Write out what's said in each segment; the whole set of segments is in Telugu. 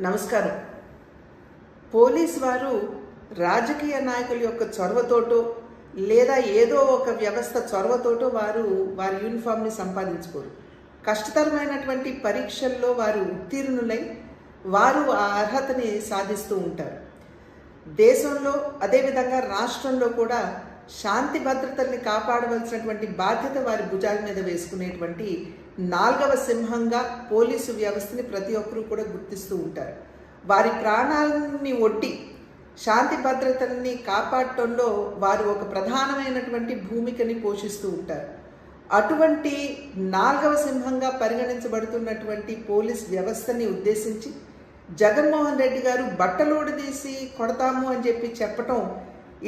నమస్కారం. పోలీస్ వారు రాజకీయ నాయకుల యొక్క చొరవతోటో లేదా ఏదో ఒక వ్యవస్థ చొరవతోటో వారి యూనిఫామ్ని సంపాదించుకోరు. కష్టతరమైనటువంటి పరీక్షల్లో వారు ఉత్తీర్ణులై వారు ఆ అర్హతని సాధిస్తూ ఉంటారు. దేశంలో అదేవిధంగా రాష్ట్రంలో కూడా శాంతి భద్రతల్ని కాపాడవలసినటువంటి బాధ్యత వారి భుజాల మీద వేసుకునేటువంటి 4వ సింహంగా పోలీసు వ్యవస్థని ప్రతి ఒక్కరూ కూడా గుర్తిస్తూ ఉంటారు. వారి ప్రాణాలని ఒడ్డి శాంతి భద్రతల్ని కాపాడటంలో వారు ఒక ప్రధానమైనటువంటి భూమికని పోషిస్తూ ఉంటారు. అటువంటి 4వ సింహంగా పరిగణించబడుతున్నటువంటి పోలీస్ వ్యవస్థని ఉద్దేశించి జగన్మోహన్ రెడ్డి గారు బట్టలోడదీసి కొడతాము అని చెప్పటం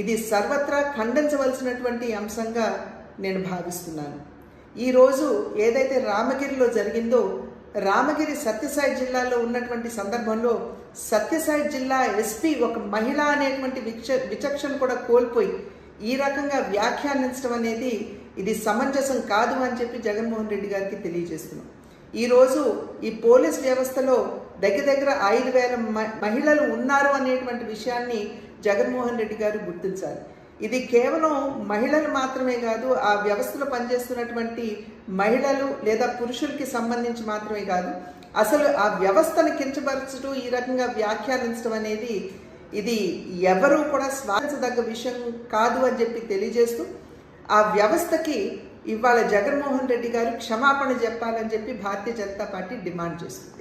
ఇది సర్వత్రా ఖండించవలసినటువంటి అంశంగా నేను భావిస్తున్నాను. ఈరోజు ఏదైతే రామగిరిలో జరిగిందో, రామగిరి సత్యసాయి జిల్లాలో ఉన్నటువంటి సందర్భంలో సత్యసాయి జిల్లా ఎస్పీ ఒక మహిళ అనేటువంటి విచక్షణ కూడా కోల్పోయి ఈ రకంగా వ్యాఖ్యానించడం అనేది ఇది సమంజసం కాదు అని చెప్పి జగన్మోహన్ రెడ్డి గారికి తెలియజేస్తున్నాం. ఈరోజు ఈ పోలీస్ వ్యవస్థలో దగ్గర 5,000 మహిళలు ఉన్నారు అనేటువంటి విషయాన్ని జగన్మోహన్ రెడ్డి గారు గుర్తించాలి. ఇది కేవలం మహిళలు మాత్రమే కాదు, ఆ వ్యవస్థలో పనిచేస్తున్నటువంటి మహిళలు లేదా పురుషులకి సంబంధించి మాత్రమే కాదు, అసలు ఆ వ్యవస్థను కించపరచడం, ఈ రకంగా వ్యాఖ్యానించడం అనేది ఇది ఎవరూ కూడా స్వాగతించదగ్గ విషయం కాదు అని చెప్పి తెలియజేస్తూ ఆ వ్యవస్థకి ఇవాళ జగన్మోహన్ రెడ్డి గారు క్షమాపణ చెప్పాలని చెప్పి భారతీయ జనతా పార్టీ డిమాండ్ చేస్తుంది.